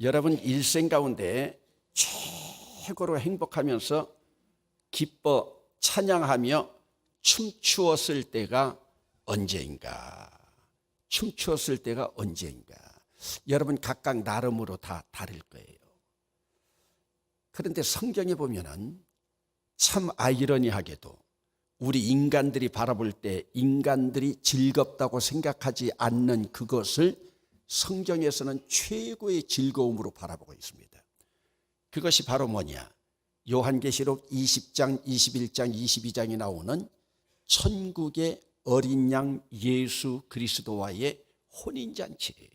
여러분 일생 가운데 최고로 행복하면서 기뻐 찬양하며 춤추었을 때가 언제인가? 춤추었을 때가 언제인가? 여러분 각각 나름으로 다 다를 거예요. 그런데 성경에 보면은 참 아이러니하게도 우리 인간들이 바라볼 때 인간들이 즐겁다고 생각하지 않는 그것을 성경에서는 최고의 즐거움으로 바라보고 있습니다. 그것이 바로 뭐냐? 요한계시록 20장, 21장, 22장에 나오는 천국의 어린 양 예수 그리스도와의 혼인잔치예요.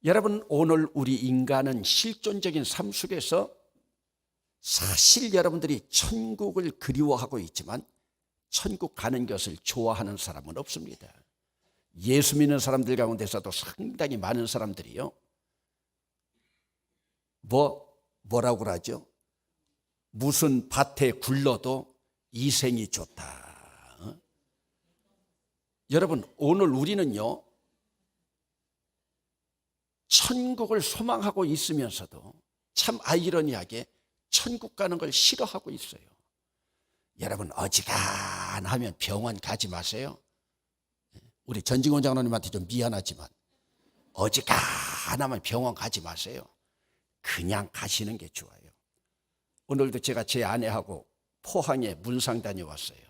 여러분, 오늘 우리 인간은 실존적인 삶 속에서 사실 여러분들이 천국을 그리워하고 있지만 천국 가는 것을 좋아하는 사람은 없습니다. 예수 믿는 사람들 가운데서도 상당히 많은 사람들이요, 뭐라고 그러죠? 무슨 밭에 굴러도 이 생이 좋다. 여러분, 오늘 우리는요 천국을 소망하고 있으면서도 참 아이러니하게 천국 가는 걸 싫어하고 있어요. 여러분, 어지간하면 병원 가지 마세요. 우리 전직원 장로님한테 좀 미안하지만 어지간하면 병원 가지 마세요. 그냥 가시는 게 좋아요. 오늘도 제가 제 아내하고 포항에 문상 다녀왔어요.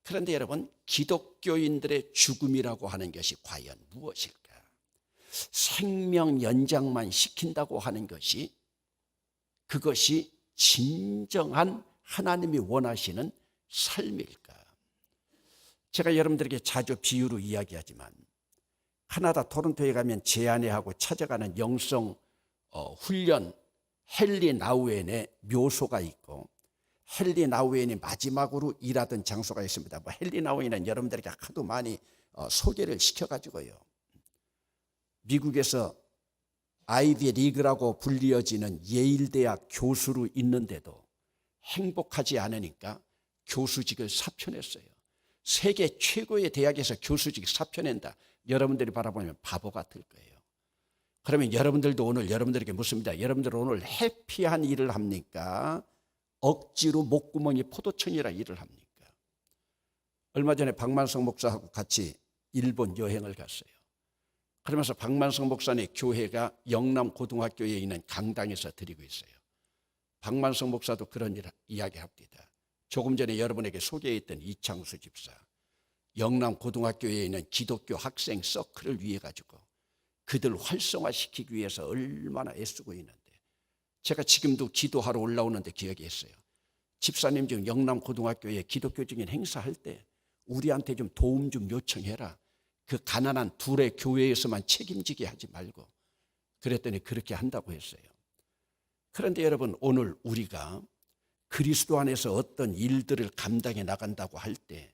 그런데 여러분, 기독교인들의 죽음이라고 하는 것이 과연 무엇일까? 생명 연장만 시킨다고 하는 것이 그것이 진정한 하나님이 원하시는 삶일까? 제가 여러분들에게 자주 비유로 이야기하지만 카나다 토론토에 가면 제 아내하고 찾아가는 영성 훈련 헨리 나우엔의 묘소가 있고, 헨리 나우엔이 마지막으로 일하던 장소가 있습니다. 헨리 나우엔은 여러분들에게 하도 많이 소개를 시켜가지고요, 미국에서 아이비 리그라고 불리어지는 예일대학 교수로 있는데도 행복하지 않으니까 교수직을 사표냈어요. 세계 최고의 대학에서 교수직 사표낸다. 여러분들이 바라보면 바보 같을 거예요. 그러면 여러분들도 오늘 여러분들에게 묻습니다. 여러분들 오늘 해피한 일을 합니까? 억지로 목구멍이 포도청이라 일을 합니까? 얼마 전에 박만성 목사하고 같이 일본 여행을 갔어요. 그러면서 박만성 목사의 교회가 영남고등학교에 있는 강당에서 드리고 있어요. 박만성 목사도 그런 이야기합니다. 조금 전에 여러분에게 소개했던 이창수 집사, 영남고등학교에 있는 기독교 학생 서클을 위해 가지고 그들 활성화시키기 위해서 얼마나 애쓰고 있는데, 제가 지금도 기도하러 올라오는데 기억이 있어요. 집사님, 지금 영남고등학교에 기독교적인 행사할 때 우리한테 좀 도움 좀 요청해라. 그 가난한 둘의 교회에서만 책임지게 하지 말고. 그랬더니 그렇게 한다고 했어요. 그런데 여러분, 오늘 우리가 그리스도 안에서 어떤 일들을 감당해 나간다고 할 때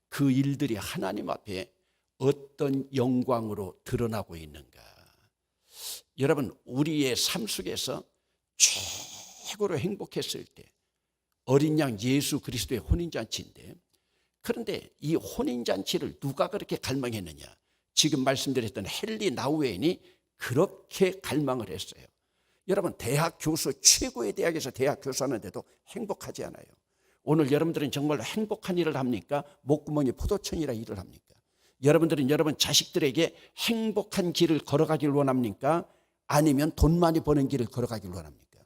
그 일들이 하나님 앞에 어떤 영광으로 드러나고 있는가? 여러분, 우리의 삶 속에서 최고로 행복했을 때 어린 양 예수 그리스도의 혼인잔치인데, 그런데 이 혼인잔치를 누가 그렇게 갈망했느냐? 지금 말씀드렸던 헨리 나우엔이 그렇게 갈망을 했어요. 여러분, 대학 교수, 최고의 대학에서 대학 교수하는데도 행복하지 않아요. 오늘 여러분들은 정말로 행복한 일을 합니까? 목구멍이 포도청이라 일을 합니까? 여러분들은 여러분 자식들에게 행복한 길을 걸어가길 원합니까? 아니면 돈 많이 버는 길을 걸어가길 원합니까?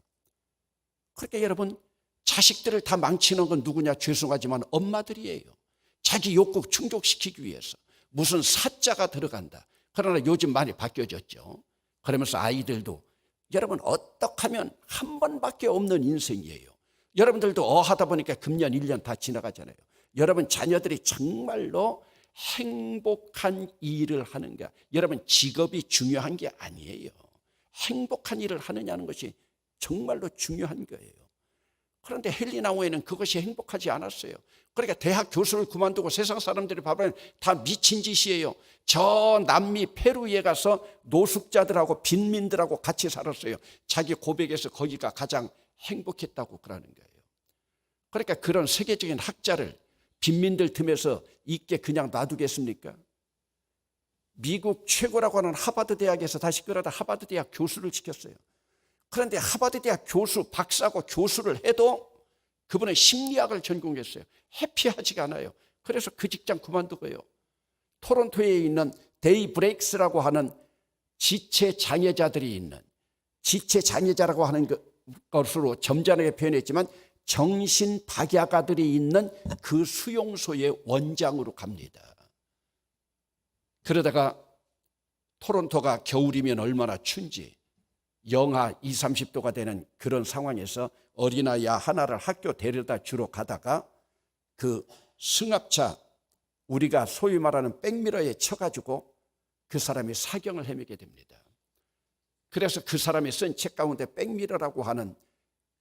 그러니까 여러분, 자식들을 다 망치는 건 누구냐? 죄송하지만 엄마들이에요. 자기 욕구 충족시키기 위해서 무슨 사자가 들어간다. 그러나 요즘 많이 바뀌어졌죠. 그러면서 아이들도 여러분, 어떻게 하면 한 번밖에 없는 인생이에요. 여러분들도 하다 보니까 금년 1년 다 지나가잖아요. 여러분 자녀들이 정말로 행복한 일을 하는가? 여러분, 직업이 중요한 게 아니에요. 행복한 일을 하느냐는 것이 정말로 중요한 거예요. 그런데 헨리 나우엔은 그것이 행복하지 않았어요. 그러니까 대학 교수를 그만두고 세상 사람들이 봐보면 다 미친 짓이에요. 저 남미 페루에 가서 노숙자들하고 빈민들하고 같이 살았어요. 자기 고백에서 거기가 가장 행복했다고 그러는 거예요. 그러니까 그런 세계적인 학자를 빈민들 틈에서 있게 그냥 놔두겠습니까? 미국 최고라고 하는 하버드 대학에서 다시 끌어다 하버드 대학 교수를 시켰어요. 그런데 하버드 대학 교수, 박사고 교수를 해도 그분은 심리학을 전공했어요. 해피하지가 않아요. 그래서 그 직장 그만두고요. 토론토에 있는 데이브레이크스라고 하는 지체 장애자들이 있는, 지체 장애자라고 하는 것으로 점잖게 표현했지만 정신 박약아들이 있는 그 수용소의 원장으로 갑니다. 그러다가 토론토가 겨울이면 얼마나 춘지 영하 20, 30도가 되는 그런 상황에서 어린아이 하나를 학교 데려다 주러 가다가 그 승합차, 우리가 소위 말하는 백미러에 쳐가지고 그 사람이 사경을 헤매게 됩니다. 그래서 그 사람이 쓴 책 가운데 백미러라고 하는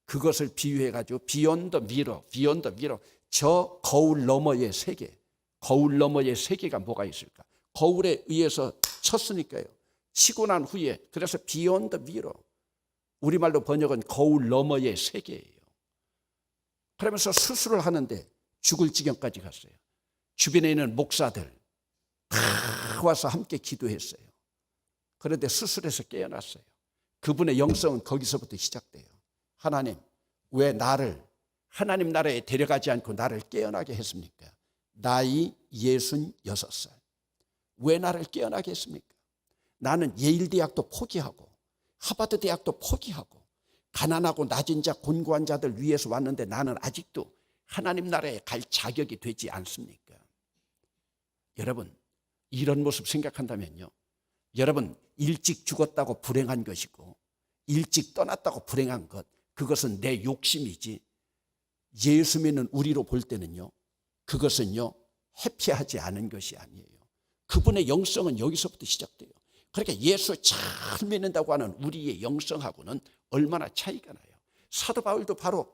그것을 비유해가지고 비욘드 미러, 저 거울 너머의 세계, 거울 너머의 세계가 뭐가 있을까? 거울에 의해서 쳤으니까요. 치고 난 후에, 그래서 비욘드 미러, 우리말로 번역은 거울 너머의 세계예요. 그러면서 수술을 하는데 죽을 지경까지 갔어요. 주변에 있는 목사들 다 와서 함께 기도했어요. 그런데 수술해서 깨어났어요. 그분의 영성은 거기서부터 시작돼요. 하나님, 왜 나를 하나님 나라에 데려가지 않고 나를 깨어나게 했습니까? 나이 66살. 왜 나를 깨어나게 했습니까? 나는 예일대학도 포기하고 하버드 대학도 포기하고 가난하고 낮은 자, 곤고한 자들 위해서 왔는데 나는 아직도 하나님 나라에 갈 자격이 되지 않습니까? 여러분, 이런 모습 생각한다면요, 여러분 일찍 죽었다고 불행한 것이고 일찍 떠났다고 불행한 것, 그것은 내 욕심이지 예수 믿는 우리로 볼 때는요, 그것은요 해피하지 않은 것이 아니에요. 그분의 영성은 여기서부터 시작돼요. 그러니까 예수 잘 믿는다고 하는 우리의 영성하고는 얼마나 차이가 나요. 사도 바울도 바로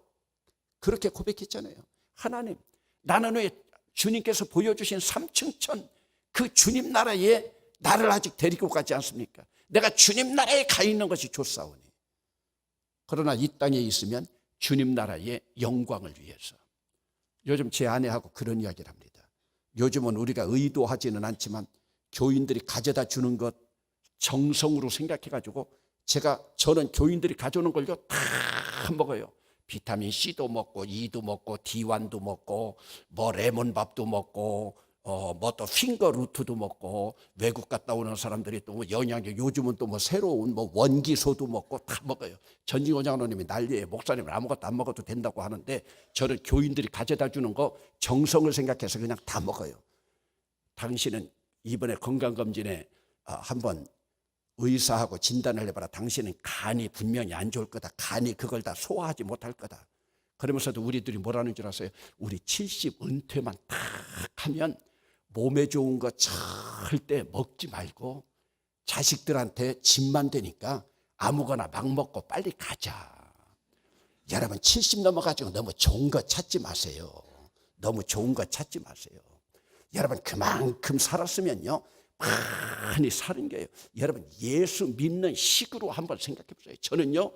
그렇게 고백했잖아요. 하나님, 나는 왜 주님께서 보여주신 삼층천 그 주님 나라에 나를 아직 데리고 가지 않습니까? 내가 주님 나라에 가 있는 것이 좋사오니. 그러나 이 땅에 있으면 주님 나라의 영광을 위해서. 요즘 제 아내하고 그런 이야기를 합니다. 요즘은 우리가 의도하지는 않지만 교인들이 가져다 주는 것 정성으로 생각해가지고 저는 교인들이 가져오는 걸요 다 먹어요. 비타민 C도 먹고 E도 먹고 D1도 먹고 뭐 레몬밥도 먹고 뭐 또 핑거 루트도 먹고, 외국 갔다 오는 사람들이 또 뭐 영양제, 요즘은 또 뭐 새로운 뭐 원기소도 먹고 다 먹어요. 전진호 장로님이 난리예요. 목사님은 아무것도 안 먹어도 된다고 하는데 저는 교인들이 가져다 주는 거 정성을 생각해서 그냥 다 먹어요. 당신은 이번에 건강검진에 한번 의사하고 진단을 해봐라. 당신은 간이 분명히 안 좋을 거다. 간이 그걸 다 소화하지 못할 거다. 그러면서도 우리들이 뭐라는 줄 아세요? 우리 70 은퇴만 딱 하면 몸에 좋은 거 절대 먹지 말고 자식들한테 집만 되니까 아무거나 막 먹고 빨리 가자. 여러분 70 넘어가지고 너무 좋은 거 찾지 마세요. 너무 좋은 거 찾지 마세요. 여러분 그만큼 살았으면요 많이 사는 거예요. 여러분 예수 믿는 식으로 한번 생각해 보세요. 저는요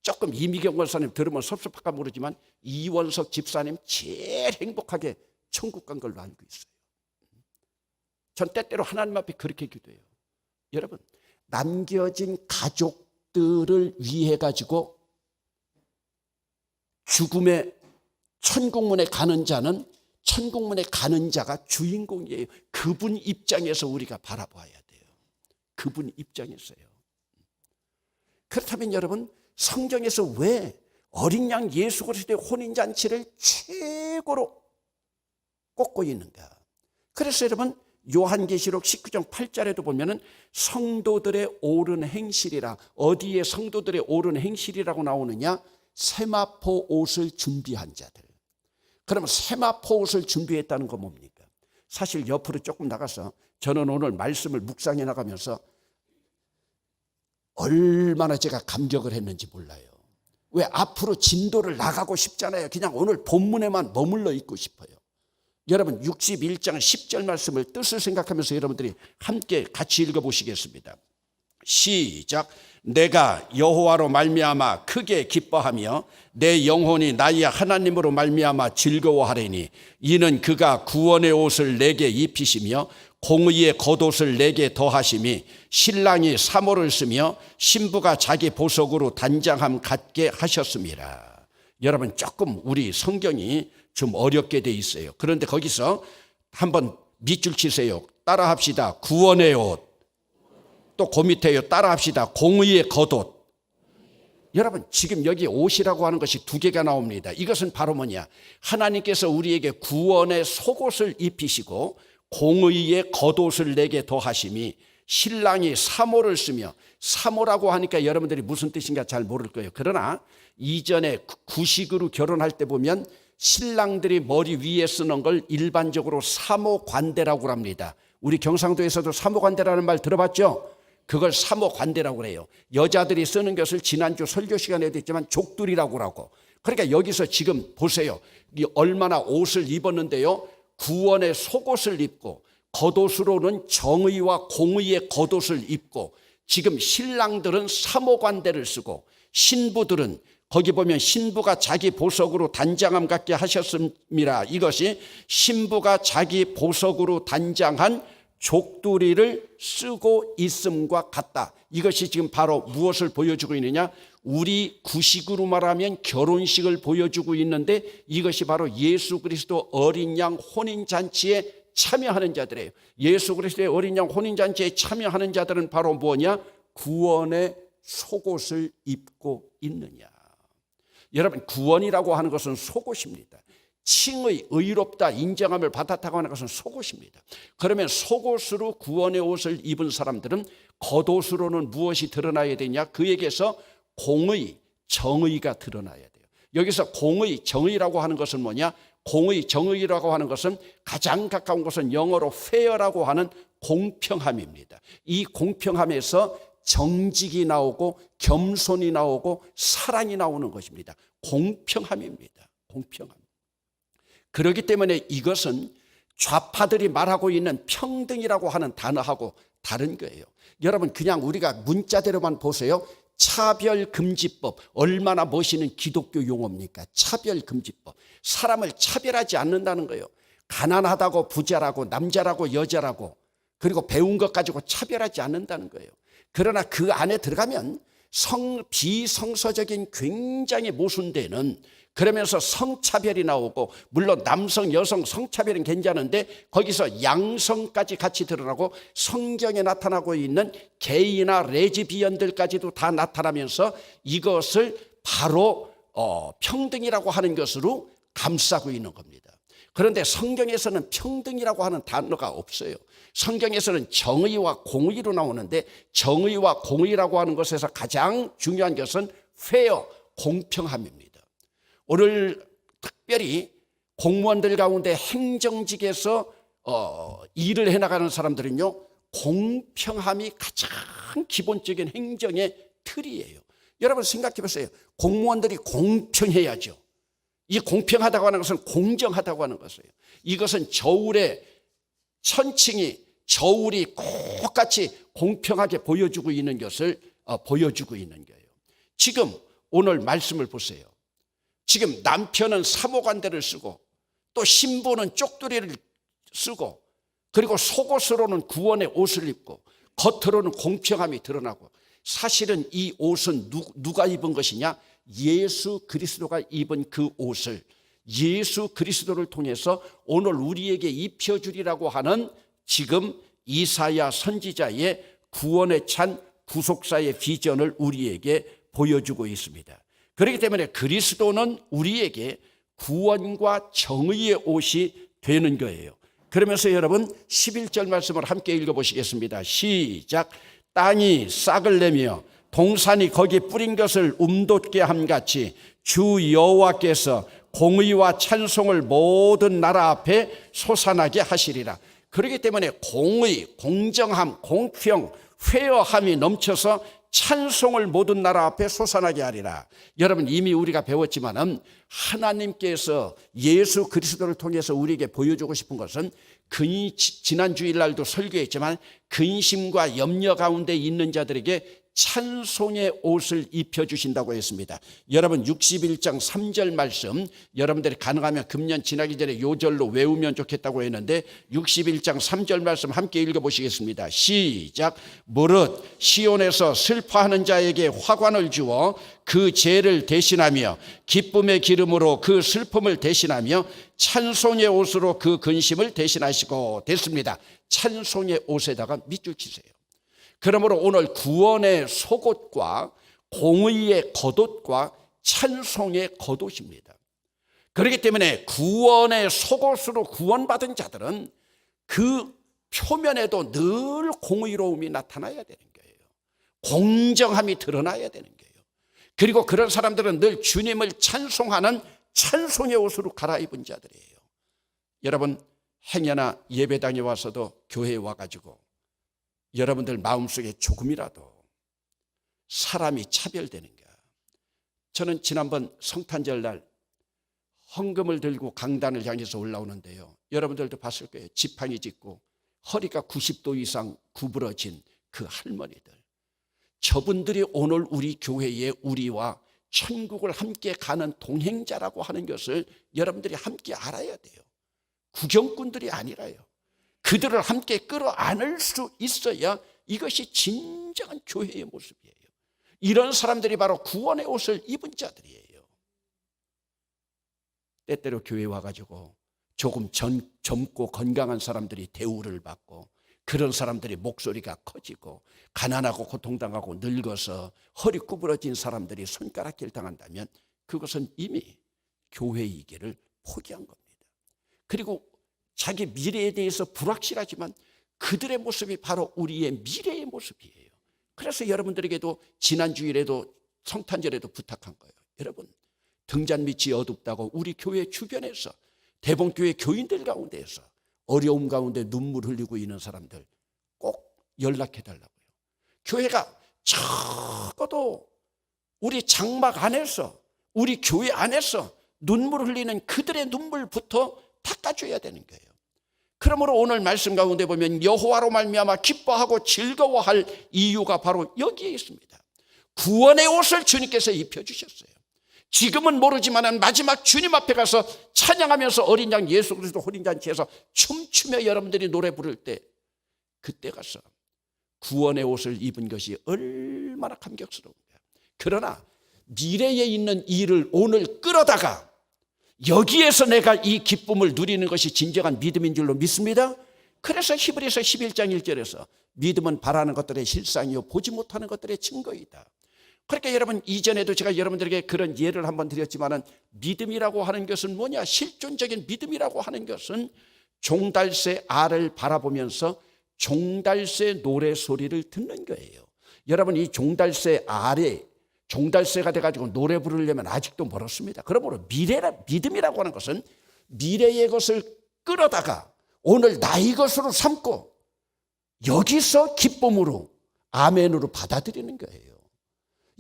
조금 이미경 권사님 들으면 섭섭할까 모르지만 이원석 집사님 제일 행복하게 천국 간 걸로 알고 있어요. 전 때때로 하나님 앞에 그렇게 기도해요. 여러분 남겨진 가족들을 위해 가지고 죽음의 천국문에 가는 자는, 천국문에 가는 자가 주인공이에요. 그분 입장에서 우리가 바라봐야 돼요. 그분 입장에서요. 그렇다면 여러분 성경에서 왜 어린 양 예수 그리스도의 혼인잔치를 최고로 꼽고 있는가? 그래서 여러분 요한계시록 19장 8절에도 보면은 성도들의 옳은 행실이라, 어디에 성도들의 옳은 행실이라고 나오느냐? 세마포 옷을 준비한 자들. 그러면 세마포 옷을 준비했다는 건 뭡니까? 사실 옆으로 조금 나가서 저는 오늘 말씀을 묵상해 나가면서 얼마나 제가 감격을 했는지 몰라요. 왜 앞으로 진도를 나가고 싶잖아요. 그냥 오늘 본문에만 머물러 있고 싶어요. 여러분 61장 10절 말씀을 뜻을 생각하면서 여러분들이 함께 같이 읽어보시겠습니다. 시작. 내가 여호와로 말미암아 크게 기뻐하며 내 영혼이 나의 하나님으로 말미암아 즐거워하리니 이는 그가 구원의 옷을 내게 입히시며 공의의 겉옷을 내게 더하심이 신랑이 사모를 쓰며 신부가 자기 보석으로 단장함 같게 하셨습니다. 여러분, 조금 우리 성경이 좀 어렵게 돼 있어요. 그런데 거기서 한번 밑줄 치세요. 따라합시다. 구원의 옷. 또 그 밑에요. 따라합시다. 공의의 겉옷. 여러분, 지금 여기 옷이라고 하는 것이 두 개가 나옵니다. 이것은 바로 뭐냐? 하나님께서 우리에게 구원의 속옷을 입히시고 공의의 겉옷을 내게 더하심이 신랑이 사모를 쓰며, 사모라고 하니까 여러분들이 무슨 뜻인가 잘 모를 거예요. 그러나 이전에 구식으로 결혼할 때 보면 신랑들이 머리 위에 쓰는 걸 일반적으로 사모관대라고 합니다. 우리 경상도에서도 사모관대라는 말 들어봤죠? 그걸 사모관대라고 해요. 여자들이 쓰는 것을 지난주 설교 시간에도 했지만 족두리라고 하고. 그러니까 여기서 지금 보세요. 얼마나 옷을 입었는데요. 구원의 속옷을 입고 겉옷으로는 정의와 공의의 겉옷을 입고, 지금 신랑들은 사모관대를 쓰고 신부들은 거기 보면 신부가 자기 보석으로 단장함 같게 하셨습니다. 이것이 신부가 자기 보석으로 단장한 족두리를 쓰고 있음과 같다. 이것이 지금 바로 무엇을 보여주고 있느냐? 우리 구식으로 말하면 결혼식을 보여주고 있는데, 이것이 바로 예수 그리스도 어린 양 혼인잔치에 참여하는 자들이에요. 예수 그리스도의 어린 양 혼인잔치에 참여하는 자들은 바로 뭐냐? 구원의 속옷을 입고 있느냐. 여러분, 구원이라고 하는 것은 속옷입니다. 칭의, 의롭다, 인정함을 받았다고 하는 것은 속옷입니다. 그러면 속옷으로 구원의 옷을 입은 사람들은 겉옷으로는 무엇이 드러나야 되냐? 그에게서 공의, 정의가 드러나야 돼요. 여기서 공의, 정의라고 하는 것은 뭐냐? 공의, 정의라고 하는 것은 가장 가까운 것은 영어로 fair라고 하는 공평함입니다. 이 공평함에서 정직이 나오고 겸손이 나오고 사랑이 나오는 것입니다. 공평함입니다. 공평함. 그렇기 때문에 이것은 좌파들이 말하고 있는 평등이라고 하는 단어하고 다른 거예요. 여러분, 그냥 우리가 문자대로만 보세요. 차별금지법, 얼마나 멋있는 기독교 용어입니까? 차별금지법. 사람을 차별하지 않는다는 거예요. 가난하다고 부자라고 남자라고 여자라고 그리고 배운 것 가지고 차별하지 않는다는 거예요. 그러나 그 안에 들어가면 비성서적인 굉장히 모순되는, 그러면서 성차별이 나오고, 물론 남성, 여성 성차별은 괜찮은데 거기서 양성까지 같이 드러나고 성경에 나타나고 있는 게이나 레즈비언들까지도 다 나타나면서 이것을 바로 평등이라고 하는 것으로 감싸고 있는 겁니다. 그런데 성경에서는 평등이라고 하는 단어가 없어요. 성경에서는 정의와 공의로 나오는데, 정의와 공의라고 하는 것에서 가장 중요한 것은 페어, 공평함입니다. 오늘 특별히 공무원들 가운데 행정직에서 일을 해나가는 사람들은요, 공평함이 가장 기본적인 행정의 틀이에요. 여러분 생각해 보세요. 공무원들이 공평해야죠. 이 공평하다고 하는 것은 공정하다고 하는 것이에요. 이것은 저울에 천칭이 저울이 똑같이 공평하게 보여주고 있는 것을 보여주고 있는 거예요. 지금 오늘 말씀을 보세요. 지금 남편은 사모관대를 쓰고 또 신부는 쪽두리를 쓰고, 그리고 속옷으로는 구원의 옷을 입고 겉으로는 공평함이 드러나고, 사실은 이 옷은 누가 입은 것이냐? 예수 그리스도가 입은 그 옷을 예수 그리스도를 통해서 오늘 우리에게 입혀주리라고 하는 지금 이사야 선지자의 구원에 찬 구속사의 비전을 우리에게 보여주고 있습니다. 그렇기 때문에 그리스도는 우리에게 구원과 정의의 옷이 되는 거예요. 그러면서 여러분 11절 말씀을 함께 읽어보시겠습니다. 시작. 땅이 싹을 내며 동산이 거기 뿌린 것을 움돋게 함같이 주 여호와께서 공의와 찬송을 모든 나라 앞에 솟아나게 하시리라. 그렇기 때문에 공의, 공정함, 공평, 페어함이 넘쳐서 찬송을 모든 나라 앞에 솟아나게 하리라. 여러분 이미 우리가 배웠지만은 하나님께서 예수 그리스도를 통해서 우리에게 보여주고 싶은 것은 지난 주일날도 설교했지만 근심과 염려 가운데 있는 자들에게 찬송의 옷을 입혀주신다고 했습니다. 여러분 61장 3절 말씀, 여러분들이 가능하면 금년 지나기 전에 요절로 외우면 좋겠다고 했는데 61장 3절 말씀 함께 읽어보시겠습니다. 시작. 무릇 시온에서 슬퍼하는 자에게 화관을 주어 그 죄를 대신하며 기쁨의 기름으로 그 슬픔을 대신하며 찬송의 옷으로 그 근심을 대신하시고 됐습니다. 찬송의 옷에다가 밑줄 치세요. 그러므로 오늘 구원의 속옷과 공의의 겉옷과 찬송의 겉옷입니다. 그렇기 때문에 구원의 속옷으로 구원받은 자들은 그 표면에도 늘 공의로움이 나타나야 되는 거예요. 공정함이 드러나야 되는 거예요. 그리고 그런 사람들은 늘 주님을 찬송하는 찬송의 옷으로 갈아입은 자들이에요. 여러분 행여나 예배당에 와서도 교회에 와가지고 여러분들 마음속에 조금이라도 사람이 차별되는가. 저는 지난번 성탄절 날 헌금을 들고 강단을 향해서 올라오는데요, 여러분들도 봤을 거예요. 지팡이 짚고 허리가 90도 이상 구부러진 그 할머니들, 저분들이 오늘 우리 교회에 우리와 천국을 함께 가는 동행자라고 하는 것을 여러분들이 함께 알아야 돼요. 구경꾼들이 아니라요. 그들을 함께 끌어안을 수 있어야 이것이 진정한 교회의 모습이에요. 이런 사람들이 바로 구원의 옷을 입은 자들이에요. 때때로 교회에 와가지고 조금 젊고 건강한 사람들이 대우를 받고, 그런 사람들이 목소리가 커지고 가난하고 고통당하고 늙어서 허리 구부러진 사람들이 손가락질 당한다면 그것은 이미 교회이기를 포기한 겁니다. 그리고 자기 미래에 대해서 불확실하지만 그들의 모습이 바로 우리의 미래의 모습이에요. 그래서 여러분들에게도 지난 주일에도 성탄절에도 부탁한 거예요. 여러분, 등잔 밑이 어둡다고 우리 교회 주변에서 대봉교회 교인들 가운데에서 어려움 가운데 눈물 흘리고 있는 사람들 꼭 연락해 달라고요. 교회가 적어도 우리 장막 안에서, 우리 교회 안에서 눈물 흘리는 그들의 눈물부터 닦아줘야 되는 거예요. 그러므로 오늘 말씀 가운데 보면 여호와로 말미암아 기뻐하고 즐거워할 이유가 바로 여기에 있습니다. 구원의 옷을 주님께서 입혀주셨어요. 지금은 모르지만 마지막 주님 앞에 가서 찬양하면서 어린 양 예수 그리스도 혼인잔치에서 춤추며 여러분들이 노래 부를 때, 그때 가서 구원의 옷을 입은 것이 얼마나 감격스러운가. 그러나 미래에 있는 일을 오늘 끌어다가 여기에서 내가 이 기쁨을 누리는 것이 진정한 믿음인 줄로 믿습니다. 그래서 히브리서 11장 1절에서 믿음은 바라는 것들의 실상이요 보지 못하는 것들의 증거이다. 그러니까 여러분, 이전에도 제가 여러분들에게 그런 예를 한번 드렸지만은 믿음이라고 하는 것은 뭐냐? 실존적인 믿음이라고 하는 것은 종달새 알을 바라보면서 종달새 노래 소리를 듣는 거예요. 여러분, 이 종달새 알에 종달새가 돼가지고 노래 부르려면 아직도 멀었습니다. 그러므로 믿음이라고 하는 것은 미래의 것을 끌어다가 오늘 나의 것으로 삼고 여기서 기쁨으로 아멘으로 받아들이는 거예요.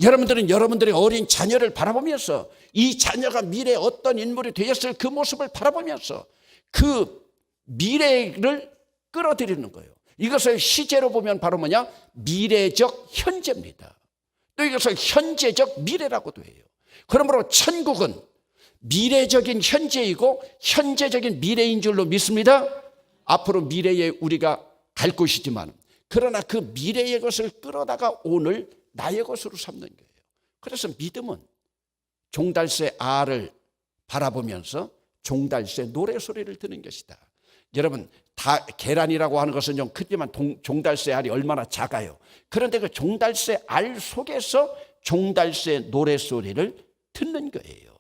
여러분들은 여러분들의 어린 자녀를 바라보면서 이 자녀가 미래에 어떤 인물이 되었을 그 모습을 바라보면서 그 미래를 끌어들이는 거예요. 이것을 시제로 보면 바로 뭐냐? 미래적 현재입니다. 또 이것을 현재적 미래라고도 해요. 그러므로 천국은 미래적인 현재이고 현재적인 미래인 줄로 믿습니다. 앞으로 미래에 우리가 갈 곳이지만, 그러나 그 미래의 것을 끌어다가 오늘 나의 것으로 삼는 거예요. 그래서 믿음은 종달새 알을 바라보면서 종달새 노래 소리를 듣는 것이다. 여러분, 계란이라고 하는 것은 좀 크지만 종달새 알이 얼마나 작아요. 그런데 그 종달새 알 속에서 종달새 노래 소리를 듣는 거예요.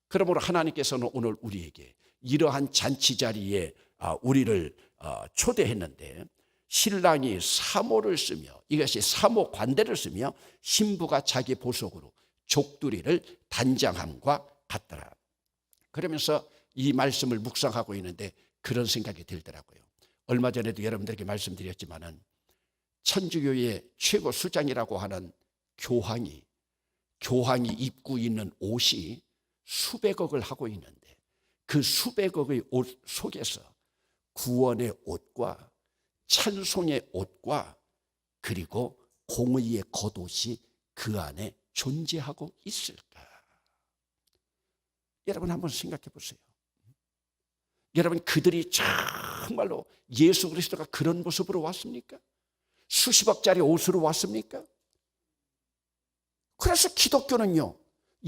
그러므로 하나님께서는 오늘 우리에게 이러한 잔치 자리에 우리를 초대했는데, 신랑이 사모를 쓰며, 이것이 사모 관대를 쓰며 신부가 자기 보석으로 족두리를 단장함과 같더라. 그러면서 이 말씀을 묵상하고 있는데 그런 생각이 들더라고요. 얼마 전에도 여러분들에게 말씀드렸지만은 천주교의 최고 수장이라고 하는 교황이 입고 있는 옷이 수백억을 하고 있는데 그 수백억의 옷 속에서 구원의 옷과 찬송의 옷과 그리고 공의의 겉옷이 그 안에 존재하고 있을까? 여러분 한번 생각해 보세요. 여러분, 그들이 정말로 예수 그리스도가 그런 모습으로 왔습니까? 수십억짜리 옷으로 왔습니까? 그래서 기독교는요,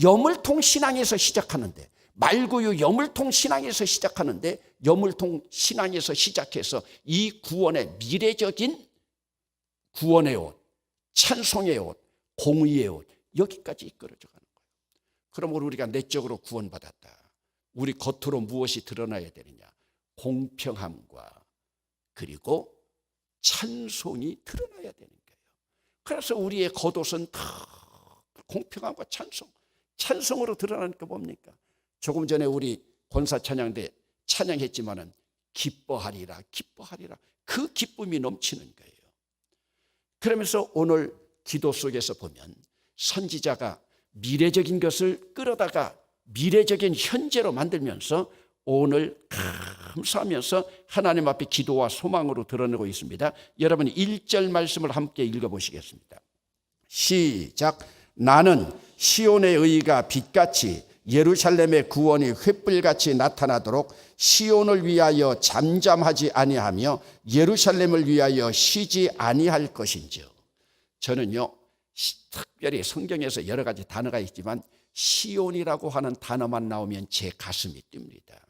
여물통 신앙에서 시작하는데, 말구유 여물통 신앙에서 시작하는데, 여물통 신앙에서 시작해서 이 구원의 미래적인 구원의 옷, 찬송의 옷, 공의의 옷, 여기까지 이끌어져 가는 거예요. 그러므로 우리가 내적으로 구원받았다. 우리 겉으로 무엇이 드러나야 되느냐? 공평함과 그리고 찬송이 드러나야 되는 거예요. 그래서 우리의 겉옷은 다 공평함과 찬송으로 드러나니까 뭡니까? 조금 전에 우리 권사 찬양대 찬양했지만은 기뻐하리라, 기뻐하리라. 그 기쁨이 넘치는 거예요. 그러면서 오늘 기도 속에서 보면 선지자가 미래적인 것을 끌어다가 미래적인 현재로 만들면서 오늘 감사하면서 하나님 앞에 기도와 소망으로 드러내고 있습니다. 여러분 1절 말씀을 함께 읽어보시겠습니다. 시작. 나는 시온의 의가 빛같이 예루살렘의 구원이 횃불같이 나타나도록 시온을 위하여 잠잠하지 아니하며 예루살렘을 위하여 쉬지 아니할 것인지요. 저는요, 특별히 성경에서 여러 가지 단어가 있지만 시온이라고 하는 단어만 나오면 제 가슴이 뜁니다.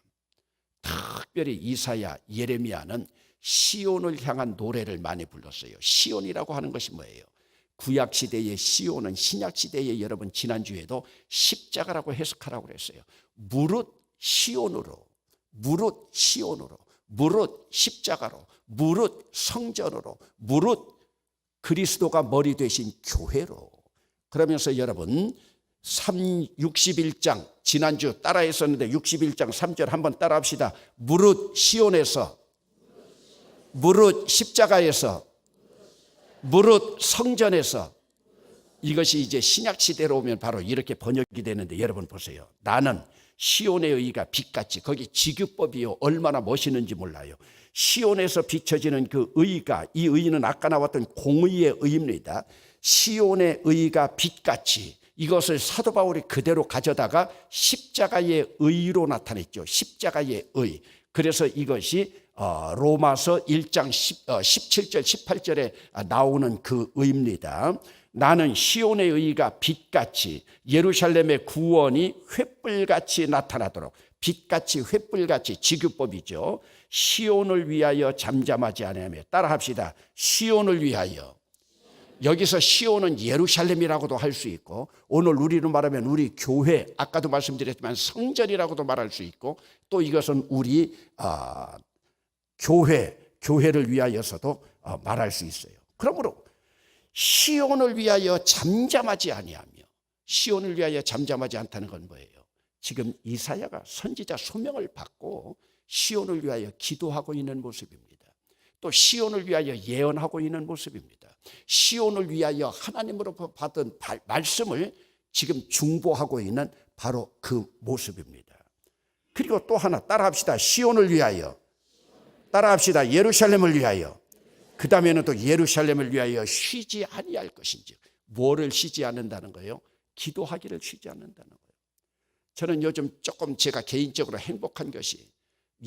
특별히 이사야, 예레미야는 시온을 향한 노래를 많이 불렀어요. 시온이라고 하는 것이 뭐예요? 구약시대의 시온은 신약시대에 여러분 지난주에도 십자가라고 해석하라고 그랬어요. 무릇 시온으로, 무릇 시온으로, 무릇 십자가로, 무릇 성전으로, 무릇 그리스도가 머리 되신 교회로. 그러면서 여러분 61장 지난주 따라했었는데 61장 3절 한번 따라합시다. 무릇 시온에서, 무릇 십자가에서, 무릇 성전에서. 이것이 이제 신약시대로 오면 바로 이렇게 번역이 되는데 여러분 보세요. 나는 시온의 의가 빛같이, 거기 지규법이요, 얼마나 멋있는지 몰라요. 시온에서 비춰지는 그 의가, 이 의는 아까 나왔던 공의의 의입니다. 시온의 의가 빛같이, 이것을 사도 바울이 그대로 가져다가 십자가의 의로 나타냈죠. 십자가의 의. 그래서 이것이 로마서 1장 17절 18절에 나오는 그 의입니다. 나는 시온의 의가 빛같이 예루살렘의 구원이 횃불같이 나타나도록, 빛같이 횃불같이, 지규법이죠. 시온을 위하여 잠잠하지 아니하며. 따라합시다. 시온을 위하여. 여기서 시온은 예루살렘이라고도 할 수 있고, 오늘 우리로 말하면 우리 교회, 아까도 말씀드렸지만 성전이라고도 말할 수 있고, 또 이것은 우리 교회를 위하여서도 말할 수 있어요. 그러므로 시온을 위하여 잠잠하지 아니하며, 시온을 위하여 잠잠하지 않다는 건 뭐예요? 지금 이사야가 선지자 소명을 받고 시온을 위하여 기도하고 있는 모습입니다. 또 시온을 위하여 예언하고 있는 모습입니다. 시온을 위하여 하나님으로 받은 말씀을 지금 중보하고 있는 바로 그 모습입니다. 그리고 또 하나 따라합시다. 시온을 위하여. 따라합시다. 예루살렘을 위하여. 그 다음에는 또 예루살렘을 위하여 쉬지 아니할 것인지. 뭐를 쉬지 않는다는 거예요? 기도하기를 쉬지 않는다는 거예요. 저는 요즘 조금 제가 개인적으로 행복한 것이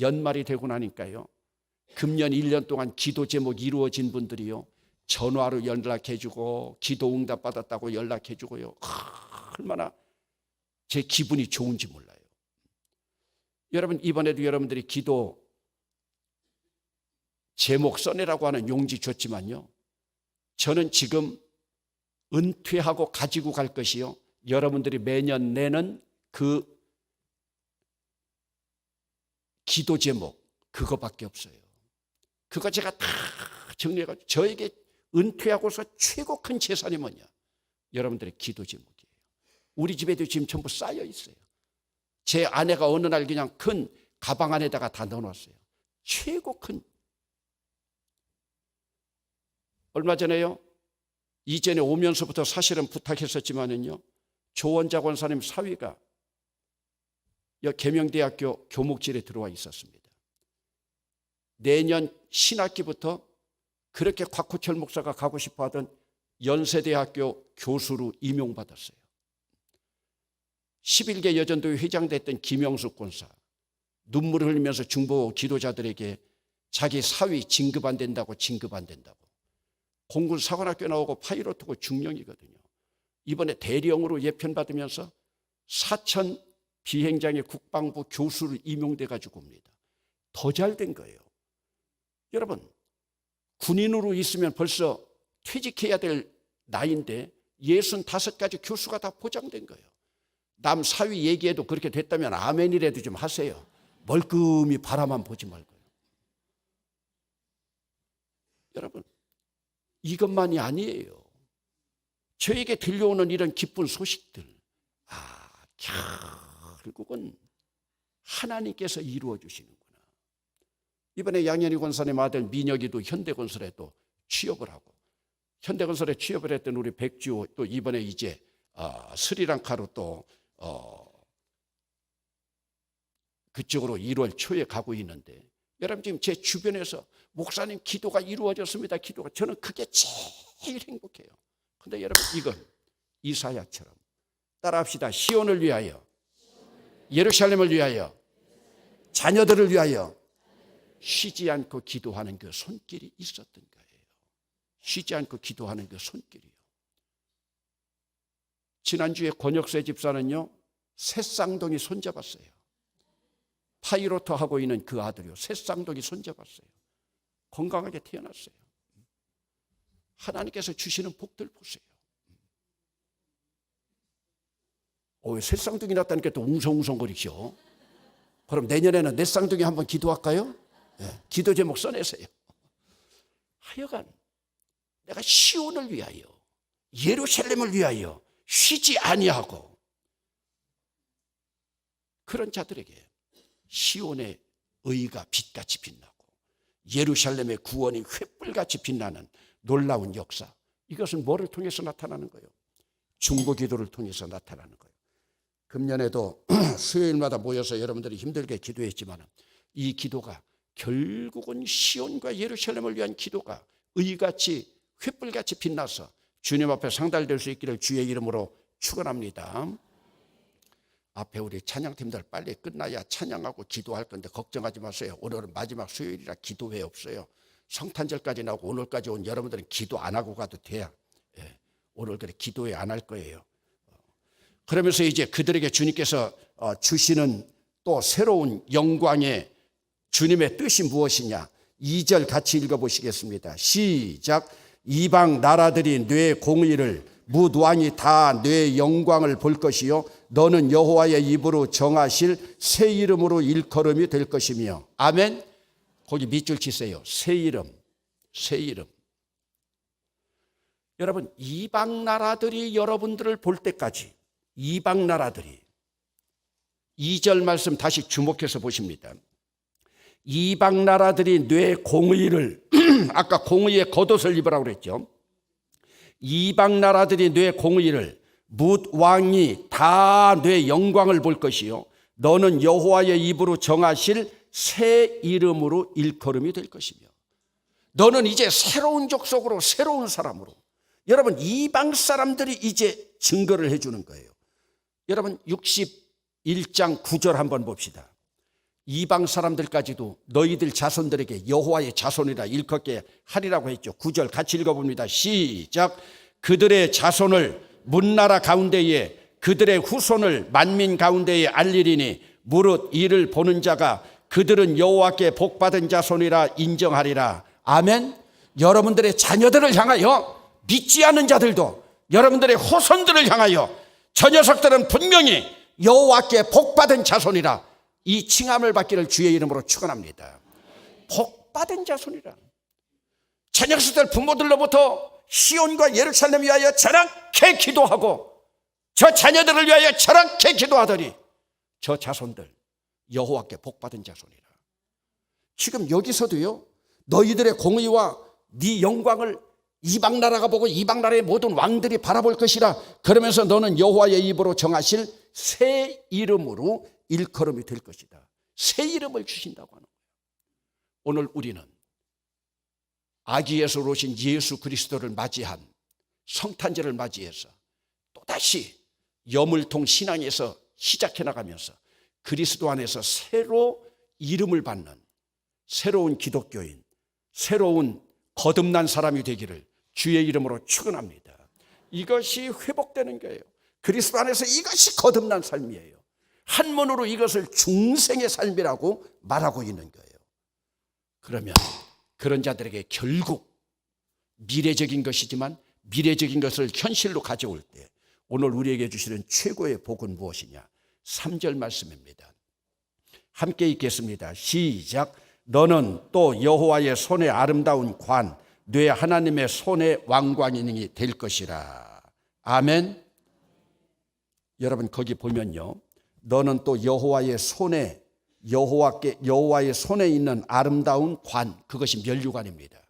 연말이 되고 나니까요, 금년 1년 동안 기도 제목 이루어진 분들이요, 전화로 연락해주고 기도 응답 받았다고 연락해주고요, 얼마나 제 기분이 좋은지 몰라요. 여러분, 이번에도 여러분들이 기도 제목 써내라고 하는 용지 줬지만요, 저는 지금 은퇴하고 가지고 갈 것이요, 여러분들이 매년 내는 그 기도 제목, 그거밖에 없어요. 그거 제가 다 정리해가지고, 저에게 은퇴하고서 최고 큰 재산이 뭐냐? 여러분들의 기도 제목이에요. 우리 집에도 지금 전부 쌓여 있어요. 제 아내가 어느 날 그냥 큰 가방 안에다가 다 넣어놨어요. 최고 큰. 얼마 전에요, 이전에 오면서부터 사실은 부탁했었지만은요, 조원자 권사님 사위가 계명대학교 교목실에 들어와 있었습니다. 내년 신학기부터 그렇게 곽호철 목사가 가고 싶어하던 연세대학교 교수로 임용받았어요. 11개 여전도회 회장 됐던 김영숙 권사, 눈물을 흘리면서 중보 기도자들에게 자기 사위 진급 안 된다고 공군 사관학교 나오고 파이로트고 중령이거든요. 이번에 대령으로 예편받으면서 사천 비행장의 국방부 교수로 임용돼 가지고 옵니다. 더 잘 된 거예요. 여러분, 군인으로 있으면 벌써 퇴직해야 될 나이인데 65가지 교수가 다 보장된 거예요. 남 사위 얘기해도 그렇게 됐다면 아멘이라도 좀 하세요. 멀끔히 바라만 보지 말고요. 여러분, 이것만이 아니에요. 저에게 들려오는 이런 기쁜 소식들, 결국은 하나님께서 이루어 주시는구나. 이번에 양현희 권사님 아들 민혁이도 현대건설에 또 취업을 하고, 현대건설에 취업을 했던 우리 백지호 또 이번에 이제 스리랑카로 또 그쪽으로 1월 초에 가고 있는데, 여러분 지금 제 주변에서 목사님 기도가 이루어졌습니다. 기도가. 저는 그게 제일 행복해요. 근데 여러분, 이건 이사야처럼 따라합시다. 시온을 위하여, 예루살렘을 위하여, 자녀들을 위하여 쉬지 않고 기도하는 그 손길이 있었던 거예요. 쉬지 않고 기도하는 그 손길이요. 지난주에 권혁세 집사는요, 새쌍둥이 손잡았어요. 파이로트 하고 있는 그 아들이요, 새쌍둥이 손잡았어요. 건강하게 태어났어요. 하나님께서 주시는 복들 보세요. 왜 새쌍둥이 낳았다니까 또 웅성웅성거리죠? 그럼 내년에는 내 쌍둥이 한번 기도할까요? 네, 기도 제목 써내세요. 하여간 내가 시온을 위하여, 예루살렘을 위하여 쉬지 아니하고, 그런 자들에게 시온의 의가 빛같이 빛나고 예루살렘의 구원이 횃불같이 빛나는 놀라운 역사, 이것은 뭐를 통해서 나타나는 거예요? 중보기도를 통해서 나타나는 거예요. 금년에도 수요일마다 모여서 여러분들이 힘들게 기도했지만 이 기도가 결국은 시온과 예루살렘을 위한 기도가 의같이 횃불같이 빛나서 주님 앞에 상달될 수 있기를 주의 이름으로 축원합니다. 앞에 우리 찬양팀들 빨리 끝나야 찬양하고 기도할 건데 걱정하지 마세요. 오늘은 마지막 수요일이라 기도회 없어요. 성탄절까지 나오고 오늘까지 온 여러분들은 기도 안 하고 가도 돼요. 오늘 그래 기도회 안 할 거예요. 그러면서 이제 그들에게 주님께서 주시는 또 새로운 영광의 주님의 뜻이 무엇이냐? 2절 같이 읽어보시겠습니다. 시작. 이방 나라들이 뇌 공의를, 뭇 왕이 다 뇌 영광을 볼 것이요 너는 여호와의 입으로 정하실 새 이름으로 일컬음이 될 것이며. 아멘. 거기 밑줄 치세요. 새 이름, 새 이름. 여러분, 이방 나라들이 여러분들을 볼 때까지, 이방 나라들이, 2절 말씀 다시 주목해서 보십니다. 이방 나라들이 뇌 공의를 아까 공의의 겉옷을 입으라고 그랬죠. 이방 나라들이 뇌 공의를, 뭇 왕이 다 뇌 영광을 볼 것이요 너는 여호와의 입으로 정하실 새 이름으로 일컬음이 될 것이며. 너는 이제 새로운 족속으로, 새로운 사람으로. 여러분, 이방 사람들이 이제 증거를 해주는 거예요. 여러분, 61장 9절 한번 봅시다. 이방 사람들까지도 너희들 자손들에게 여호와의 자손이라 일컫게 하리라고 했죠. 9절 같이 읽어봅니다. 시작. 그들의 자손을 문나라 가운데에, 그들의 후손을 만민 가운데에 알리리니 무릇 이를 보는 자가 그들은 여호와께 복받은 자손이라 인정하리라. 아멘. 여러분들의 자녀들을 향하여, 믿지 않는 자들도 여러분들의 후손들을 향하여 저 녀석들은 분명히 여호와께 복받은 자손이라 이 칭함을 받기를 주의 이름으로 축원합니다. 복받은 자손이라. 저 녀석들 부모들로부터 시온과 예루살렘 위하여 저렇게 기도하고 저 자녀들을 위하여 저렇게 기도하더니 저 자손들 여호와께 복받은 자손이라. 지금 여기서도요, 너희들의 공의와 네 영광을 이방 나라가 보고 이방 나라의 모든 왕들이 바라볼 것이라. 그러면서 너는 여호와의 입으로 정하실 새 이름으로 일컬음이 될 것이다. 새 이름을 주신다고 하는 거예요. 오늘 우리는 아기에서 오신 예수 그리스도를 맞이한 성탄절을 맞이해서 또다시 여물통 신앙에서 시작해 나가면서 그리스도 안에서 새로 이름을 받는 새로운 기독교인, 새로운 거듭난 사람이 되기를 주의 이름으로 축원합니다. 이것이 회복되는 거예요. 그리스도 안에서 이것이 거듭난 삶이에요. 한문으로 이것을 중생의 삶이라고 말하고 있는 거예요. 그러면 그런 자들에게 결국 미래적인 것이지만 미래적인 것을 현실로 가져올 때 오늘 우리에게 주시는 최고의 복은 무엇이냐? 3절 말씀입니다. 함께 읽겠습니다. 시작. 너는 또 여호와의 손의 아름다운 관, 뇌 하나님의 손의 왕관이 될 것이라. 아멘. 여러분 거기 보면요, 너는 또 여호와의 손에 여호와의 손에 있는 아름다운 관, 그것이 면류관입니다.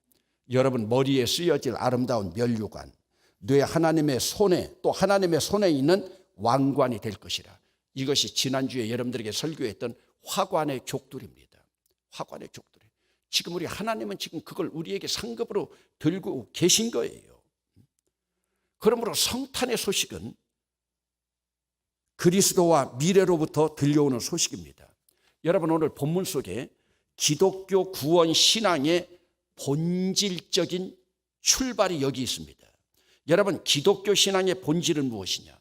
여러분 머리에 쓰여질 아름다운 면류관, 뇌 하나님의 손에, 또 하나님의 손에 있는 왕관이 될 것이라. 이것이 지난주에 여러분들에게 설교했던 화관의 족들입니다. 화관의 족들. 지금 우리 하나님은 지금 그걸 우리에게 상급으로 들고 계신 거예요. 그러므로 성탄의 소식은 그리스도와 미래로부터 들려오는 소식입니다. 여러분 오늘 본문 속에 기독교 구원 신앙의 본질적인 출발이 여기 있습니다. 여러분 기독교 신앙의 본질은 무엇이냐?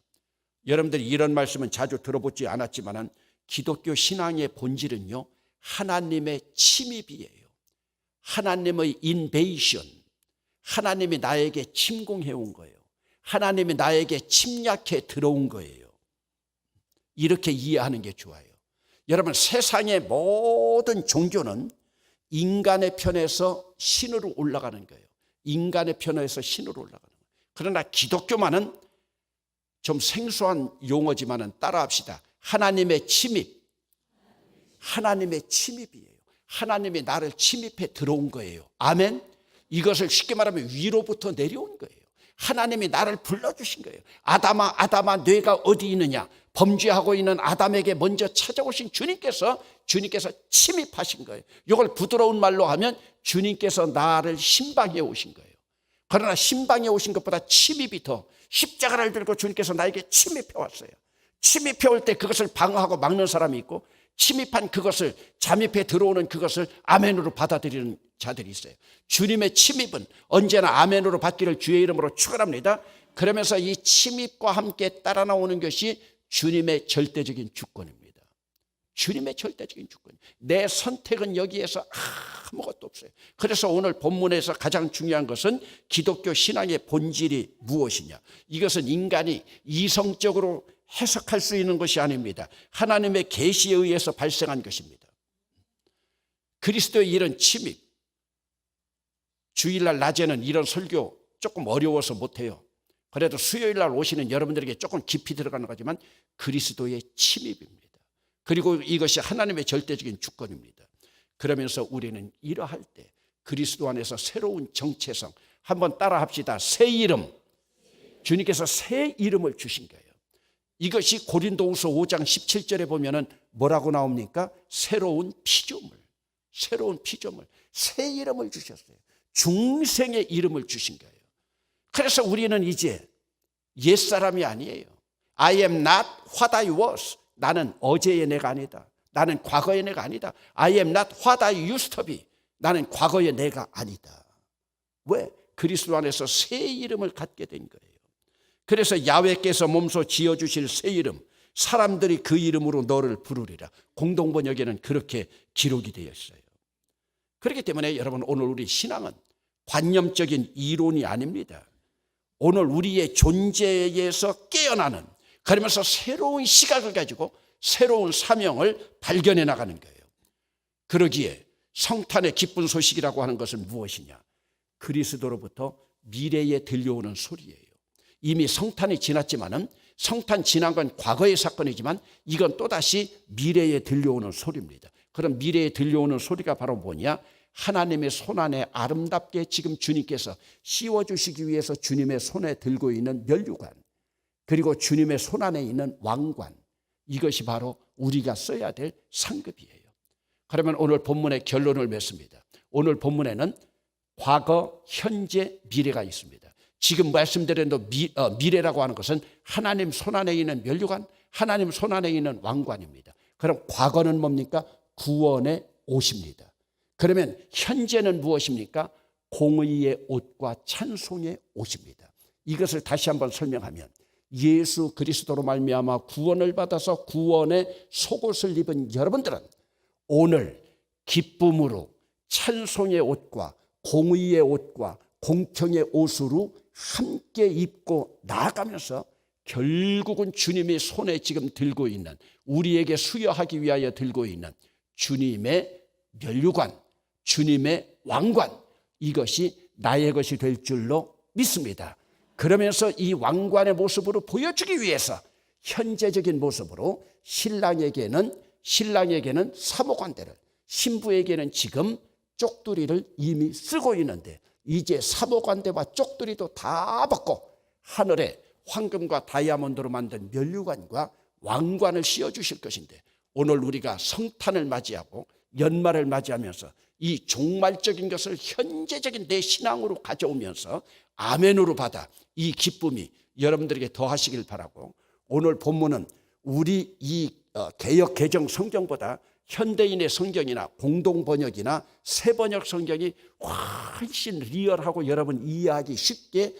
여러분들이 이런 말씀은 자주 들어보지 않았지만 기독교 신앙의 본질은요, 하나님의 침입이에요. 하나님의 인베이션, 하나님이 나에게 침공해 온 거예요. 하나님이 나에게 침략해 들어온 거예요. 이렇게 이해하는 게 좋아요. 여러분 세상의 모든 종교는 인간의 편에서 신으로 올라가는 거예요. 인간의 편에서 신으로 올라가는 거예요. 그러나 기독교만은 좀 생소한 용어지만은 따라합시다. 하나님의 침입. 하나님의 침입이에요. 하나님이 나를 침입해 들어온 거예요. 아멘. 이것을 쉽게 말하면 위로부터 내려온 거예요. 하나님이 나를 불러주신 거예요. 아담아 뇌가 어디 있느냐? 범죄하고 있는 아담에게 먼저 찾아오신 주님께서 침입하신 거예요. 이걸 부드러운 말로 하면 주님께서 나를 신방해 오신 거예요. 그러나 신방해 오신 것보다 침입이 더, 십자가를 들고 주님께서 나에게 침입해 왔어요. 침입해 올 때 그것을 방어하고 막는 사람이 있고, 침입한 그것을, 잠입해 들어오는 그것을 아멘으로 받아들이는 자들이 있어요. 주님의 침입은 언제나 아멘으로 받기를 주의 이름으로 축원합니다. 그러면서 이 침입과 함께 따라 나오는 것이 주님의 절대적인 주권입니다. 주님의 절대적인 주권. 내 선택은 여기에서 아무것도 없어요. 그래서 오늘 본문에서 가장 중요한 것은 기독교 신앙의 본질이 무엇이냐? 이것은 인간이 이성적으로 해석할 수 있는 것이 아닙니다. 하나님의 계시에 의해서 발생한 것입니다. 그리스도의 이런 침입, 주일날 낮에는 이런 설교 조금 어려워서 못해요. 그래도 수요일날 오시는 여러분들에게 조금 깊이 들어가는 거지만 그리스도의 침입입니다. 그리고 이것이 하나님의 절대적인 주권입니다. 그러면서 우리는 이러할 때 그리스도 안에서 새로운 정체성, 한번 따라 합시다. 새 이름. 주님께서 새 이름을 주신 거예요. 이것이 고린도후서 5장 17절에 보면은 뭐라고 나옵니까? 새로운 피조물, 새 이름을 주셨어요. 중생의 이름을 주신 거예요. 그래서 우리는 이제 옛사람이 아니에요. I am not what I was. 나는 어제의 내가 아니다. 나는 과거의 내가 아니다. I am not what I used to be. 나는 과거의 내가 아니다. 왜? 그리스도 안에서 새 이름을 갖게 된 거예요. 그래서 야훼께서 몸소 지어주실 새 이름, 사람들이 그 이름으로 너를 부르리라. 공동번역에는 그렇게 기록이 되어 있어요. 그렇기 때문에 여러분 오늘 우리 신앙은 관념적인 이론이 아닙니다. 오늘 우리의 존재에서 깨어나는, 그러면서 새로운 시각을 가지고 새로운 사명을 발견해 나가는 거예요. 그러기에 성탄의 기쁜 소식이라고 하는 것은 무엇이냐? 그리스도로부터 미래에 들려오는 소리예요. 이미 성탄이 지났지만은, 성탄 지난 건 과거의 사건이지만 이건 또다시 미래에 들려오는 소리입니다. 그럼 미래에 들려오는 소리가 바로 뭐냐? 하나님의 손 안에 아름답게 지금 주님께서 씌워주시기 위해서 주님의 손에 들고 있는 면류관, 그리고 주님의 손 안에 있는 왕관, 이것이 바로 우리가 써야 될 상급이에요. 그러면 오늘 본문의 결론을 맺습니다. 오늘 본문에는 과거, 현재, 미래가 있습니다. 지금 말씀드린 미래라고 하는 것은 하나님 손안에 있는 면류관, 하나님 손안에 있는 왕관입니다. 그럼 과거는 뭡니까? 구원의 옷입니다. 그러면 현재는 무엇입니까? 공의의 옷과 찬송의 옷입니다. 이것을 다시 한번 설명하면 예수 그리스도로 말미암아 구원을 받아서 구원의 속옷을 입은 여러분들은 오늘 기쁨으로 찬송의 옷과 공의의 옷과 공평의 옷으로 함께 입고 나아가면서 결국은 주님의 손에 지금 들고 있는, 우리에게 수여하기 위하여 들고 있는 주님의 면류관, 주님의 왕관, 이것이 나의 것이 될 줄로 믿습니다. 그러면서 이 왕관의 모습으로 보여주기 위해서 현재적인 모습으로 신랑에게는 사모관대를, 신부에게는 지금 쪽두리를 이미 쓰고 있는데 이제 사모관대와 쪽두리도 다 벗고 하늘에 황금과 다이아몬드로 만든 면류관과 왕관을 씌워주실 것인데, 오늘 우리가 성탄을 맞이하고 연말을 맞이하면서 이 종말적인 것을 현재적인 내 신앙으로 가져오면서 아멘으로 받아 이 기쁨이 여러분들에게 더하시길 바라고, 오늘 본문은 우리 이 개역 개정 성경보다 현대인의 성경이나 공동번역이나 새번역 성경이 훨씬 리얼하고 여러분 이해하기 쉽게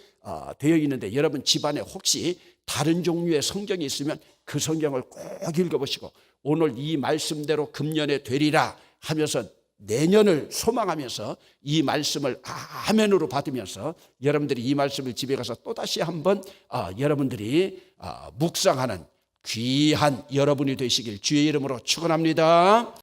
되어 있는데, 여러분 집안에 혹시 다른 종류의 성경이 있으면 그 성경을 꼭 읽어보시고 오늘 이 말씀대로 금년에 되리라 하면서 내년을 소망하면서 이 말씀을 아멘으로 받으면서 여러분들이 이 말씀을 집에 가서 또다시 한번 여러분들이 묵상하는 귀한 여러분이 되시길 주의 이름으로 축원합니다.